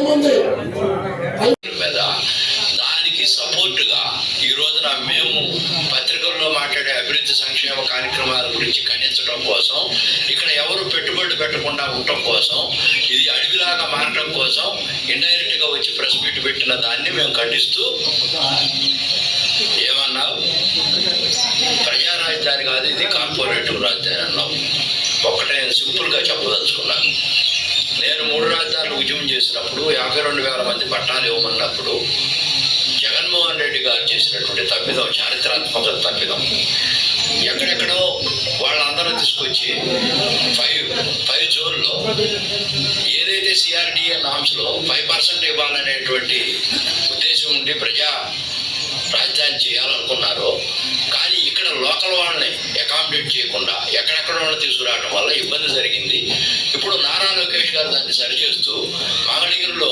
ఏముంది మీద దానికి సపోర్టుగా ఈ రోజున మేము పత్రికల్లో మాట్లాడే అభివృద్ధి సంక్షేమ కార్యక్రమాల గురించి ఖండించడం కోసం, ఇక్కడ ఎవరు పెట్టుబడులు పెట్టకుండా ఉండటం కోసం, ఇది అడవిలాగా మారడం కోసం ఇండైరెక్ట్ గా వచ్చి ప్రెస్ మీట్ పెట్టిన దాన్ని మేము ఖండిస్తూ ఏమన్నావు, ప్రజా రాజధాని కాదు ఇది కార్పొరేటివ్ రాజధాని అన్నావు. ఒక్కటే సింపుల్ గా చెప్పదలుచుకున్నాను. నేను 3 రాజధానులు ఉద్యమం చేసినప్పుడు 52,000 మంది పట్టాలు ఇవ్వమన్నప్పుడు జగన్మోహన్ రెడ్డి గారు చేసినటువంటి తప్పిదం, చారిత్రాత్మక తప్పిదం. ఎక్కడెక్కడో వాళ్ళందరూ తీసుకొచ్చి 5 జోన్లో ఏదైతే సిఆర్డిఏ నామ్స్లో 5% ఇవ్వాలనేటువంటి ఉద్దేశం ఉండి ప్రజా రాజధాని చేయాలనుకున్నారు. కానీ ఇక్కడ లోకల్ వాళ్ళని అకామిడేట్ చేయకుండా ఎక్కడెక్కడ వాళ్ళని తీసుకురావడం వల్ల ఇబ్బంది జరిగింది. ఇప్పుడు నారా లోకేష్ గారు దాన్ని సరిచేస్తూ మంగళగిరిలో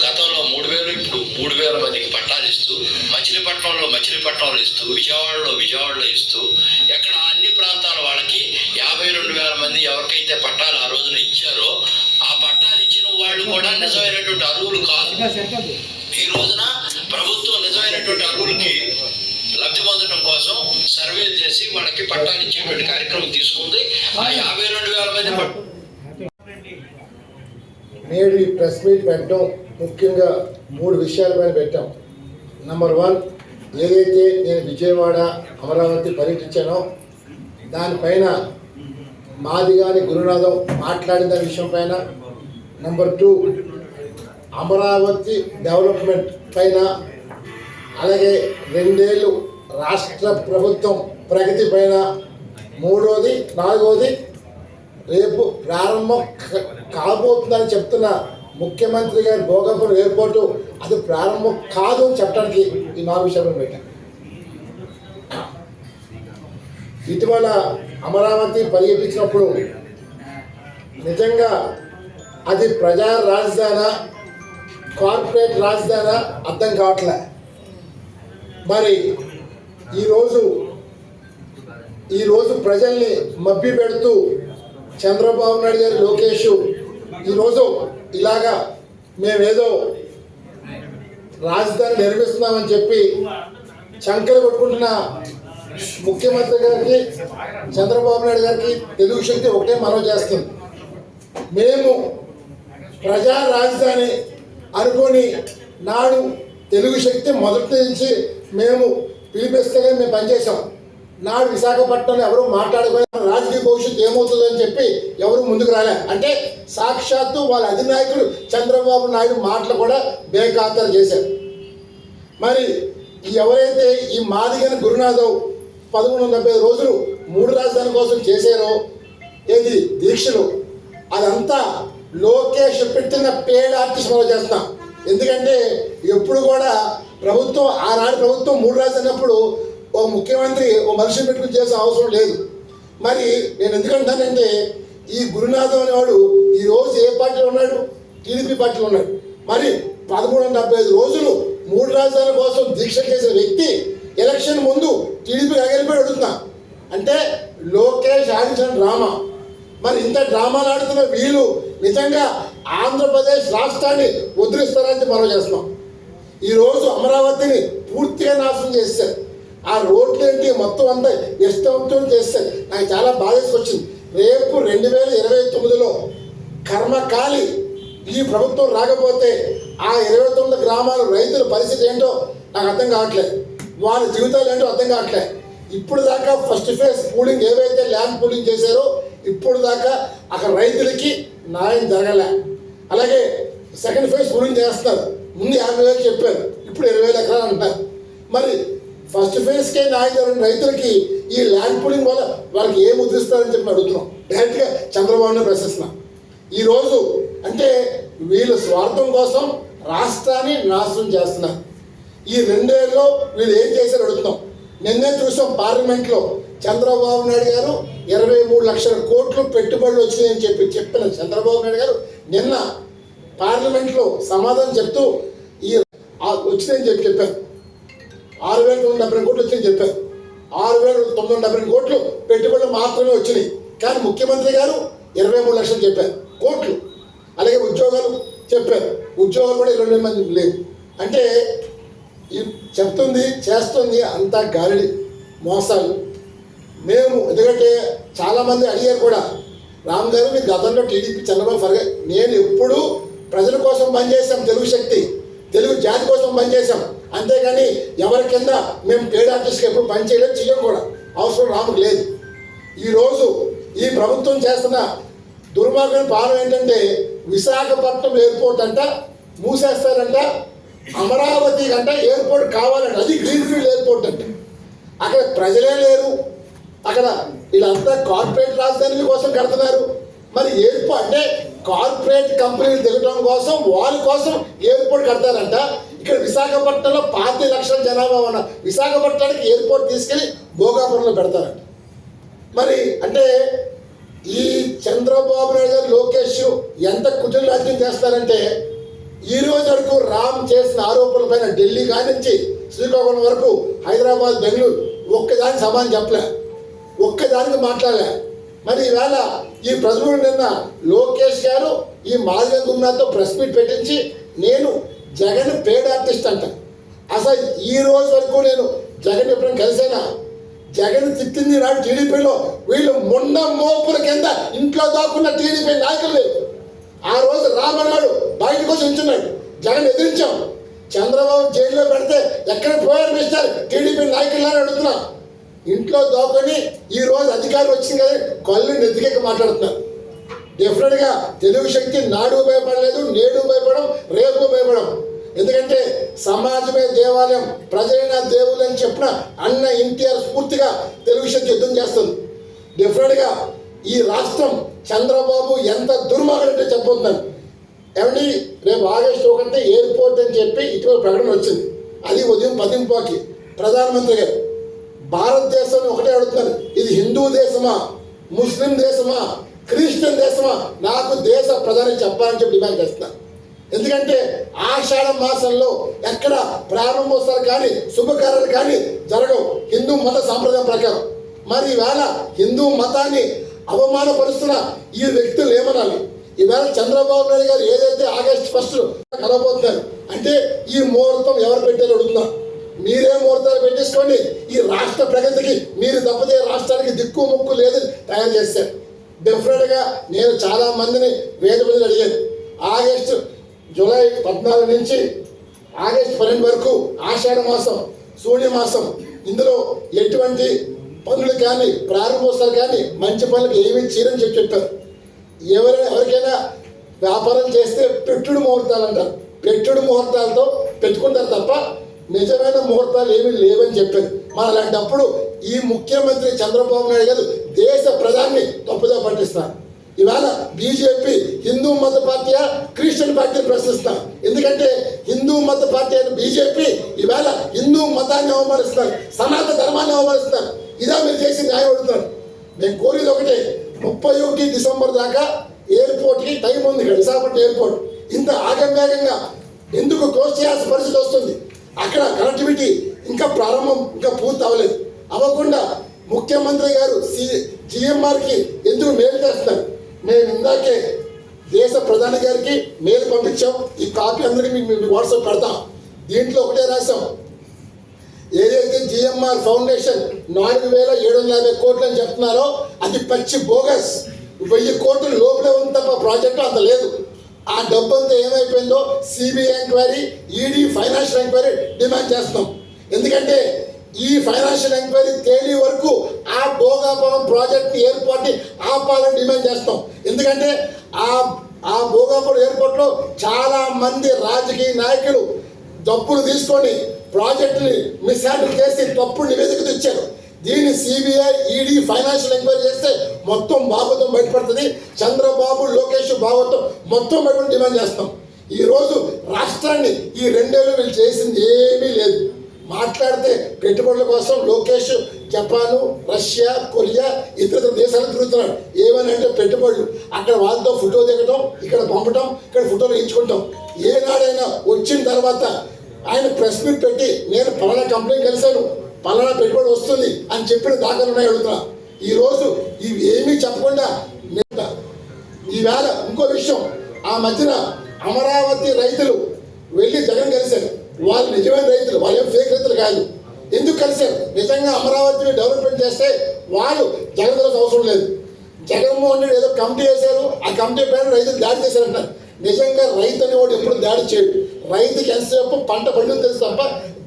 గతంలో 3,000 ఇప్పుడు 3,000 మందికి పట్టాలు ఇస్తూ, మచిలీపట్నంలో ఇస్తూ, విజయవాడలో ఇస్తూ, ఎక్కడ అన్ని ప్రాంతాల వాళ్ళకి 52,000 మంది ఎవరికైతే పట్టాలు ఆ రోజున ఇచ్చారో ఆ పట్టాలు ఇచ్చిన వాళ్ళు కూడా నిజమైనటువంటి అర్హులు కాదు. ఈ రోజున ప్రభుత్వం నిజమైనటువంటి అర్హులకి లబ్ధి పొందడం కోసం సర్వేలు చేసి వాళ్ళకి పట్టాలు ఇచ్చేటువంటి కార్యక్రమం తీసుకుంది. ఆ 52,000 మంది నేడు ఈ ప్రెస్ మీట్ పెట్టడం ముఖ్యంగా 3 విషయాలపైన పెట్టాం. నెంబర్ 1, ఏదైతే నేను విజయవాడ, అమరావతి పర్యటించానో దానిపైన మాదిగాని గురునాథం మాట్లాడిన విషయం పైన. నెంబర్ 2, అమరావతి డెవలప్మెంట్ పైన, అలాగే 2 ఏళ్ళు రాష్ట్ర ప్రభుత్వం ప్రగతి పైన. 3వది, 4వది రేపు ప్రారంభం కాబోతుందని చెప్తున్న ముఖ్యమంత్రి గారి భోగాపురం ఎయిర్పోర్టు అది ప్రారంభం కాదు అని చెప్పడానికి ఈ 4 విషయాలను పెట్టాను. ఇటీవల అమరావతి పర్యటించినప్పుడు నిజంగా అది ప్రజా రాజధాని, కార్పొరేట్ రాజధాని అర్థం కావట్లే. మరి ఈరోజు ప్రజల్ని మభ్య పెడుతూ చంద్రబాబు నాయుడు గారు, లోకేష్ ఈరోజు ఇలాగా మేమేదో రాజధాని నిర్మిస్తున్నామని చెప్పి చంకలు కొట్టుకుంటున్న ముఖ్యమంత్రి గారికి, చంద్రబాబు నాయుడు గారికి తెలుగు శక్తి ఒకటే మనవి చేస్తుంది. మేము ప్రజా రాజధాని అనుకొని నాడు తెలుగు శక్తి మొదటి నుంచి మేము పిలిపిస్తే మేము పనిచేసాం. నాడు విశాఖపట్నంలో ఎవరు మాట్లాడకపోయినా రాజకీయ భవిష్యత్తు ఏమవుతుందని చెప్పి ఎవరు ముందుకు రాలే. అంటే సాక్షాత్తు వాళ్ళ అధినాయకుడు చంద్రబాబు నాయుడు మాటలు కూడా బేఖాతరు చేశారు. మరి ఎవరైతే ఈ మాదిగని గురునాథం 1170 రోజులు 3 రాజధాని కోసం చేశారో ఏది దీక్షలు, అదంతా లోకేష్ పెట్టిన పేడ్ ఆర్టిస్ట్ మనం చేస్తాం. ఎందుకంటే ఎప్పుడు కూడా ప్రభుత్వం, ఆనాడు ప్రభుత్వం 3 రాజధానిప్పుడు ఓ ముఖ్యమంత్రి ఓ మనిషిని పెట్టుకుని చేసే అవసరం లేదు. మరి నేను ఎందుకంటానంటే ఈ గురునాథం అనేవాడు ఈరోజు ఏ పార్టీలో ఉన్నాడు? టీడీపీ పార్టీలో ఉన్నాడు. మరి 1175 రోజులు 3 రాజధానుల కోసం దీక్ష చేసిన వ్యక్తి ఎలక్షన్ ముందు టీడీపీకి అగలిపోయి అడుగుతున్నా అంటే లోకేష్ ఆడించిన డ్రామా. మరి ఇంత డ్రామాలు ఆడుతున్న వీళ్ళు నిజంగా ఆంధ్రప్రదేశ్ రాష్ట్రాన్ని వదిలిస్తారని మనం చేస్తున్నాం. ఈరోజు అమరావతిని పూర్తిగా నాశనం చేస్తారు. ఆ రోడ్లు ఏంటి మొత్తం అంతా ఇష్టంతో చేస్తారు. నాకు చాలా బాధ వచ్చింది. రేపు 2029లో కర్మకాలి ఈ ప్రభుత్వం రాకపోతే ఆ 29 గ్రామాల రైతుల పరిస్థితి ఏంటో నాకు అర్థం కావట్లేదు. వాళ్ళ జీవితాలు ఏంటో అర్థం కావట్లేదు. ఇప్పుడు దాకా ఫస్ట్ ఫేజ్ పూలింగ్ ఏవైతే ల్యాండ్ పూలింగ్ చేశారో ఇప్పుడు దాకా అక్కడ రైతులకి న్యాయం జరగలే. అలాగే సెకండ్ ఫేజ్ పూలింగ్ చేస్తున్నారు. ముందు 50,000 చెప్పారు, ఇప్పుడు 20,000 ఎకరాలు అంటారు. మరి ఫస్ట్ ఫేజ్కే న్యాయం జరిగిన రైతులకి ఈ ల్యాండ్ పూలింగ్ వల్ల వాళ్ళకి ఏం ముద్రిస్తారని చెప్పి అడుగుతున్నాం. డైరెక్ట్గా చంద్రబాబుని ప్రశ్నిస్తున్నాం. ఈరోజు అంటే వీళ్ళు స్వార్థం కోసం రాష్ట్రాన్ని నాశనం చేస్తున్నారు. ఈ 2 ఏళ్ళలో వీళ్ళు ఏం చేశారు అడుగుతున్నాం. నిన్నే చూసాం పార్లమెంట్లో చంద్రబాబు నాయుడు గారు 23 లక్షల కోట్లు పెట్టుబడులు వచ్చినాయని చెప్పిన చంద్రబాబు నాయుడు గారు నిన్న పార్లమెంట్లో సమాధానం చెప్తూ ఈ వచ్చినాయని చెప్పారు. 6,970 కోట్లు వచ్చినాయని చెప్పారు. 6,970 కోట్లు పెట్టుబడులు మాత్రమే వచ్చినాయి. కానీ ముఖ్యమంత్రి గారు 23 లక్షలు చెప్పారు కోట్లు. అలాగే ఉద్యోగాలు చెప్పారు. ఉద్యోగాలు కూడా 20 మంది లేవు. అంటే చెప్తుంది చేస్తుంది అంతా గాలి మోసాలు. మేము ఎందుకంటే చాలామంది అడిగారు కూడా, రామ్ గారు మీ గతంలో టీడీపీ చంద్రబాబు ఫర్గా, నేను ఎప్పుడూ ప్రజల కోసం పనిచేసాం, తెలుగు శక్తి తెలుగు జాతి కోసం పనిచేసాం, అంతేగాని ఎవరి కింద మేము పేడ్ ఆర్టిస్ట్కి ఎప్పుడు పనిచేయలేదు, చెయ్యం కూడా, అవసరం రాముకు లేదు. ఈరోజు ఈ ప్రభుత్వం చేస్తున్న దుర్మార్గం పాలన ఏంటంటే, విశాఖపట్నం ఎయిర్పోర్ట్ అంట మూసేస్తారంట, అమరావతి అంట ఎయిర్పోర్ట్ కావాలంట, అది గ్రీన్ఫీల్డ్ ఎయిర్పోర్ట్ అంట. అక్కడ ప్రజలే లేరు, అక్కడ వీళ్ళంతా కార్పొరేట్ రాజధాని కోసం కడుతున్నారు. మరి ఎయిర్పోర్ట్ అంటే కార్పొరేట్ కంపెనీలు దిగడం కోసం వాళ్ళ కోసం ఎయిర్పోర్ట్ కడతారంట. ఇక్కడ విశాఖపట్నంలో 5 లక్షల జనాభా ఉన్న విశాఖపట్నానికి ఎయిర్పోర్ట్ తీసుకెళ్ళి భోగాపురంలో పెడతారంట. మరి అంటే ఈ చంద్రబాబు నాయుడు గారు, లోకేష్ ఎంత కుటుంబ రాజ్యం చేస్తారంటే, ఈ రోజు వరకు రామ్ చేసిన ఆరోపణల పైన ఢిల్లీ కాడి నుంచి శ్రీకాకుళం వరకు, హైదరాబాద్, బెంగళూరు ఒక్కదానికి సమానం చెప్పలే, ఒక్కదానికి మాట్లాడలే. మరి ఈవేళ ఈ ప్రజలు నిన్న లోకేష్ గారు ఈ మాదిగ గుమ్నాథ్తో ప్రెస్ మీట్ పెట్టించి, నేను జగన్ పేడ్ ఆర్టిస్ట్ అంట. అసలు ఈ రోజు వరకు నేను జగన్ ఎప్పుడైనా కలిసేనా? జగన్ తిట్టింది నాడు టీడీపీలో వీళ్ళు మొండ మోపుల కింద ఇంట్లో దాక్కున్న టీడీపీ నాయకులు లేవు. ఆ రోజు రామన్నాడు బయటకు వచ్చి ఉంచున్నాడు, జగన్ ఎదిరించాం. చంద్రబాబు జైల్లో పెడితే ఎక్కడ పోయారు మిస్టర్ టీడీపీ నాయకులని అడుగుతున్నా. ఇంట్లో దోకొని ఈ రోజు అధికారం వచ్చింది కదా కళ్ళు నెత్తికెక్క మాట్లాడుతున్నారు. డెఫినెట్గా తెలుగు శక్తి నాడు భయపడలేదు, నేడు భయపడం, రేపు భయపడం. ఎందుకంటే సమాజమే దేవాలయం, ప్రజలైన దేవుళ్ళు అని చెప్పిన అన్న ఎన్టీఆర్ స్ఫూర్తిగా తెలుగు శక్తి యుద్ధం చేస్తుంది. డెఫినెట్గా ఈ రాష్ట్రం చంద్రబాబు ఎంత దుర్మార్గంటే చెప్పబోతున్నాను. ఏమండి, రేపు ఆగస్టు 1 ఎయిర్పోర్ట్ అని చెప్పి ఇటీవల ప్రకటన వచ్చింది. అది ఉదయం 10:00కి ప్రధానమంత్రి గారు భారతదేశంలో ఒకటే అడుగుతున్నారు, ఇది హిందూ దేశమా, ముస్లిం దేశమా, క్రిస్టియన్ దేశమా, నాకు దేశ ప్రధాని చెప్పాలని చెప్పి డిమాండ్ చేస్తున్నారు. ఎందుకంటే ఆషాఢ మాసంలో ఎక్కడ ప్రారంభోత్సవాలు కానీ శుభకార్యాలు కానీ జరగవు హిందూ మత సాంప్రదాయం ప్రకారం. మరి ఈవేళ హిందూ మతాన్ని అవమానపరుస్తున్న ఈ వ్యక్తులు ఏమనాలి? ఈవేళ చంద్రబాబు నాయుడు గారు ఏదైతే ఆగస్టు 1 కలబోతున్నారు అంటే ఈ ముహూర్తం ఎవరు పెట్టారో అడుగుతున్నారు. మీరే ముహూర్తాలు పెట్టేసుకోండి, ఈ రాష్ట్ర ప్రగతికి మీరు తప్పితే రాష్ట్రానికి దిక్కు ముక్కు లేదు తయారు చేశారు. డెఫినెట్గా నేను చాలా మందిని వేద మందిని అడిగాను. ఆగస్టు జూలై 14 నుంచి ఆగస్టు 12 వరకు ఆషాఢ మాసం, శూన్యమాసం, ఇందులో ఎటువంటి పనులు కానీ ప్రారంభోత్సవాలు కానీ మంచి పనులకు ఏమీ చేయరని చెప్పారు. ఎవరికైనా వ్యాపారం చేస్తే పెట్టుడు ముహూర్తాలు అంటారు, పెట్టుడు ముహూర్తాలతో పెట్టుకుంటారు తప్ప నిజమైన ముహూర్తాలు ఏమీ లేవని చెప్పారు. మన అలాంటప్పుడు ఈ ముఖ్యమంత్రి చంద్రబాబు నాయుడు గారు దేశ ప్రధాని తప్పుదా పట్టిస్తారు. ఇవాళ బీజేపీ హిందూ మత పార్టీయా క్రిస్టియన్ పార్టీని ప్రశ్నిస్తారు. ఎందుకంటే హిందూ మత పార్టీ అయిన బీజేపీ ఇవాళ హిందూ మతాన్ని అవమానిస్తారు, సనాతన ధర్మాన్ని అవమానిస్తారు. ఇదా మీరు చేసి న్యాయం అడుగుతున్నారు. మేము కోరేది ఒకటే, 31 డిసెంబర్ దాకా ఎయిర్పోర్ట్కి టైం ఉంది. ఇక్కడ విశాఖపట్నం ఎయిర్పోర్ట్ ఇంత ఆగంవేగంగా ఎందుకు క్లోజ్ చేయాల్సిన పరిస్థితి వస్తుంది? అక్కడ కనెక్టివిటీ ఇంకా ప్రారంభం ఇంకా పూర్తి అవ్వలేదు. అవ్వకుండా ముఖ్యమంత్రి గారు జిఎంఆర్కి ఎందుకు మేలు చేస్తున్నారు? మేము ఇందాకే దేశ ప్రధాని గారికి మెయిల్ పంపించాం. ఈ కాపీ అందరికీ మీకు వాట్సాప్ పెడతాం. దీంట్లో ఒకటే రాసాం, ఏదైతే జిఎంఆర్ ఫౌండేషన్ 4,750 కోట్లు అని చెప్తున్నారో అది పచ్చి బోగస్. 1000 కోట్లు లోపలే ఉంది తప్ప ప్రాజెక్టు అంత లేదు. ఆ డబ్బు అంతా ఏమైపోయిందో CBI enquiry, ED financial enquiry demand చేస్తున్నాం. ఎందుకంటే ఈ ఫైనాన్షియల్ ఎంక్వైరీ తేలి వరకు ఆ భోగాపురం ప్రాజెక్ట్ ఎయిర్పోర్ట్ని ఆపాలని డిమాండ్ చేస్తాం. ఎందుకంటే ఆ భోగాపురం ఎయిర్పోర్ట్లో చాలా మంది రాజకీయ నాయకులు డబ్బులు తీసుకొని ప్రాజెక్టుని మిస్హ్యాండిల్ చేసి తప్పుడు నివేదిక తెచ్చారు. దీన్ని సిబిఐ, ఈడీ ఫైనాన్షియల్ ఎంక్వైరీ చేస్తే మొత్తం భాగవతం బయటపడుతుంది. చంద్రబాబు, లోకేష్ భాగవతం మొత్తం బయట డిమాండ్ చేస్తాం. ఈరోజు రాష్ట్రాన్ని ఈ 2 ఏళ్ళు వీళ్ళు చేసింది ఏమీ లేదు. మాట్లాడితే పెట్టుబడుల కోసం లోకేష్ జపాను, రష్యా, కొరియా ఇతర దేశాలు తిరుగుతున్నాడు. ఏమని అంటే పెట్టుబడులు, అక్కడ వాళ్ళతో ఫోటో దిగటం, ఇక్కడ పంపటం, ఇక్కడ ఫోటోలు వేయించుకుంటాం. ఏనాడైనా వచ్చిన తర్వాత ఆయన ప్రెస్ మీట్ పెట్టి నేను పలానా కంపెనీ కలిశాను, పలానా పెట్టుబడి వస్తుంది అని చెప్పిన దాఖలు ఉన్నాయి అడుగుతున్నా. ఈరోజు ఇవి ఏమీ చెప్పకుండా ఈవేళ ఇంకో విషయం, ఆ మధ్యన అమరావతి రైతులు వెళ్ళి జగన్ కలిశారు. వాళ్ళు నిజమైన రైతులు, వాళ్ళు ఏం ఫేక్ రైతులు కాదు. ఎందుకు కలిశారు? నిజంగా అమరావతిని డెవలప్మెంట్ చేస్తే వాళ్ళు జగన్ కలిసి అవసరం లేదు. జగన్మోహన్ రెడ్డి ఏదో కమిటీ వేశారు, ఆ కమిటీ పైన రైతులు దాడి చేశారంటారు. నిజంగా రైతు అనేవాడు ఎప్పుడు దాడి చేయడు. రైతుకి ఎంతసేపు పంట పండుగ తెలుసు తప్ప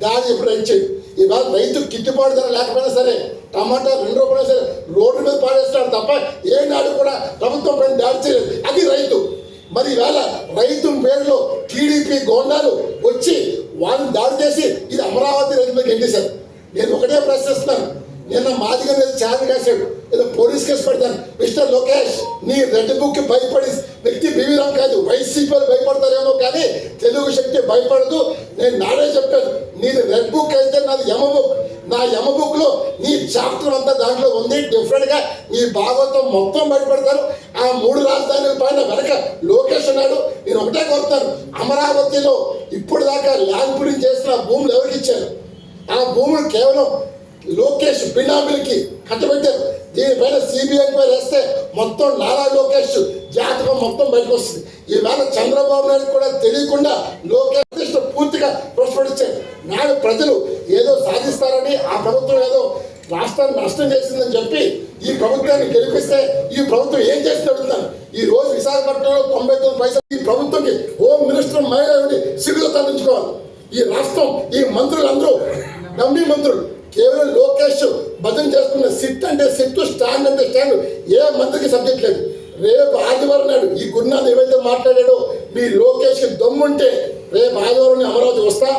దాడి ఎప్పుడు రైతు చేయడు. ఇవాళ రైతు గిట్టుబాటు ధర లేకపోయినా సరే, టమాటా 2 రూపాయలు సరే రోడ్డు మీద పాడేస్తాడు తప్ప ఏనాడు కూడా ప్రభుత్వం పైన దాడి చేయలేదు. అది రైతు. మరి ఇవాళ రైతు పేరులో టీడీపీ గోండాలు వచ్చి వాళ్ళని దాడి చేసి ఇది అమరావతి రైతులకు ఎండేశారు. నేను ఒకటే ప్రశ్నిస్తున్నాను. నిన్న మాదిగా ఛానల్ కాశాడు, ఏదో పోలీస్ కేసు పెడతాను. మిస్టర్ లోకేష్, నీ రెడ్ బుక్ భయపడి వ్యక్తి బీవీరామ్ కాదు, వైసీపీలు భయపడతారేమో కానీ తెలుగు శక్తి భయపడదు. నేను నాడే చెప్పాను, నీది రెడ్ బుక్ అయితే నాది యమ బుక్. నా యమ బుక్ లో నీ చాప్టర్ అంతా దాంట్లో ఉంది. డిఫరెంట్ గా నీ భాగవతం మొత్తం బయటపడతారు. ఆ 3 రాజధానుల పైన వెనక లోకేష్ ఉన్నాడు. నేను ఒకటే కోరుతాను, అమరావతిలో ఇప్పుడు దాకా ల్యాండ్ పూలింగ్ చేసిన భూములు ఎవరికి ఇచ్చారు? ఆ భూములు కేవలం లోకేష్ బినామీలకి కట్టబెట్టారు. దీనిపైన సిబిఐ ఎంక్వైరీ వేస్తే మొత్తం నారా లోకేష్ జాతకం మొత్తం బయటకు వస్తుంది. ఈవేళ చంద్రబాబు నాయుడు కూడా తెలియకుండా లోకేష్ పూర్తిగా ప్రశ్నించారు. నాడు ప్రజలు ఏదో సాధిస్తారని, ఆ ప్రభుత్వం ఏదో రాష్ట్రాన్ని నష్టం చేసిందని చెప్పి ఈ ప్రభుత్వాన్ని గెలిపిస్తే ఈ ప్రభుత్వం ఏం చేసింది అడుగుతాను. ఈ రోజు విశాఖపట్నంలో 99 పైసలు ఈ ప్రభుత్వంకి హోమ్ మినిస్టర్ మహిళ సిగ్గుతో తరలించుకోవాలి. ఈ రాష్ట్రం, ఈ మంత్రులందరూ డమ్మీ మంత్రులు. కేవలం లోకేష్ భజన చేస్తున్న సిట్ అంటే సిట్, స్టాండ్ అంటే స్టాండ్. ఏ మంత్రికి సబ్జెక్ట్ లేదు. రేపు ఆదివారం నాడు ఈ గురునాథ్ ఏవైతే మాట్లాడాడో, మీ లోకేష్ దమ్ముంటే రేపు ఆదివారం అమరావతి వస్తా.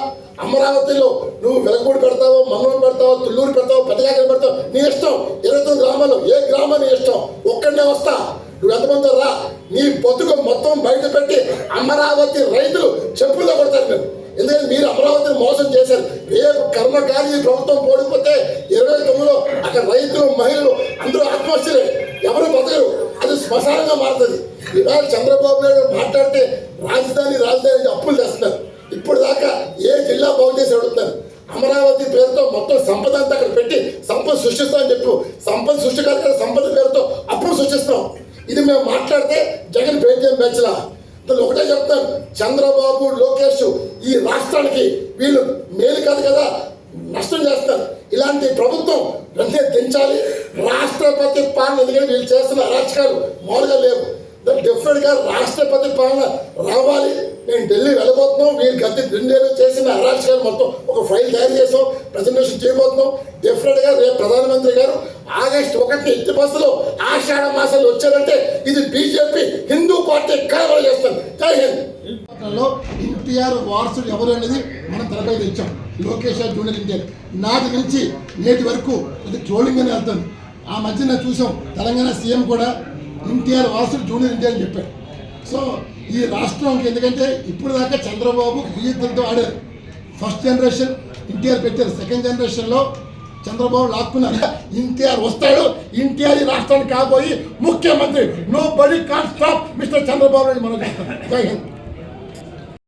అమరావతిలో నువ్వు వెలగూడి పెడతావో, మంగళూరు పెడతావో, తుళ్ళూరు పెడతావో, పెద్దగాకలు పెడతావు, నీ ఇష్టం. 29 గ్రామాలు, ఏ గ్రామం నీ ఇష్టం. ఒక్కడనే వస్తా. నువ్వు ఎంతమంది రా. నీ బతుకు మొత్తం బయట పెట్టి అమరావతి రైతులు చెప్పుల్లో కొడతారు మీరు. ఎందుకంటే మీరు అమరావతిని మోసం చేశారు. రేపు కర్మకాలి ప్రభుత్వం ఓడిపోతే 29లో అక్కడ రైతులు, మహిళలు అందరూ ఆత్మహత్యలే, ఎవరు బతకరు. అది శ్మశానంగా మారుతుంది. ఇవాళ చంద్రబాబు నాయుడు మాట్లాడితే రాజధాని అప్పులు తెస్తున్నారు. ఇప్పుడు దాకా ఏ జిల్లా బాగు చేసి అడుగుతున్నారు. అమరావతి పేరుతో మొత్తం సంపద అంతా అక్కడ పెట్టి సంపద సృష్టిస్తామని చెప్పు. సంపద సృష్టి కాదు కదా, సంపద పేరుతో అప్పులు సృష్టిస్తాం. ఇది మేము మాట్లాడితే జగన్ పేటీఎం బ్యాచ్లా. ఒకటే చెప్తాను, చంద్రబాబు, లోకేష్ ఈ రాష్ట్రానికి వీళ్ళు మేలు కాదు కదా, నష్టం చేస్తారు. ఇలాంటి ప్రభుత్వం వెంటనే దించాలి. రాష్ట్రపతి పాలన, ఎందుకంటే వీళ్ళు చేస్తున్న అరాచకాలు మామూలుగా లేవు. డిఫరెంట్గా రాష్ట్రపతి పాలన రావాలి. నేను ఢిల్లీ వెళ్ళబోతున్నాం. వీళ్ళు గత 2 ఏళ్ళు చేసిన అరాచకాలు మొత్తం ఒక ఫైల్ తయారు చేసాం, ప్రజెంటేషన్ చేయబోతున్నాం. డిఫరెంట్గా రేపు ప్రధానమంత్రి గారు ఆగస్టు 1 ఎట్టి బస్సులో ఆషాఢ మాసాలు వచ్చారంటే ఇది బీజేపీ హిందూ పార్టీ కలవర చేస్తారు. జై హింద్. ఎన్టీఆర్ వారసుడు ఎవరు అనేది మనం తెరపై తెచ్చాం. లోకేష్ జూనియర్ ఎన్టీఆర్ నాటి నుంచి నేటి వరకు ఇది ట్రోలింగ్ అని వెళ్తుంది. ఆ మధ్యన చూసాం తెలంగాణ సీఎం కూడా ఎన్టీఆర్ వారసుడు జూనియర్ ఎన్టీఆర్ అని చెప్పారు. సో ఈ రాష్ట్రంకి ఎందుకంటే ఇప్పుడు దాకా చంద్రబాబు బీజేపీతో ఆడారు. ఫస్ట్ జనరేషన్ ఎన్టీఆర్ పెట్టారు, సెకండ్ జనరేషన్లో చంద్రబాబు లాక్కున్నారు. ఎన్టీఆర్ వస్తాడు. ఎన్టీఆర్ ఈ రాష్ట్రానికి కాబోయి ముఖ్యమంత్రి. నో బడీ కాన్ స్టాప్ మిస్టర్ చంద్రబాబు నాయుడు మనం చేస్తాం. జై హింద్.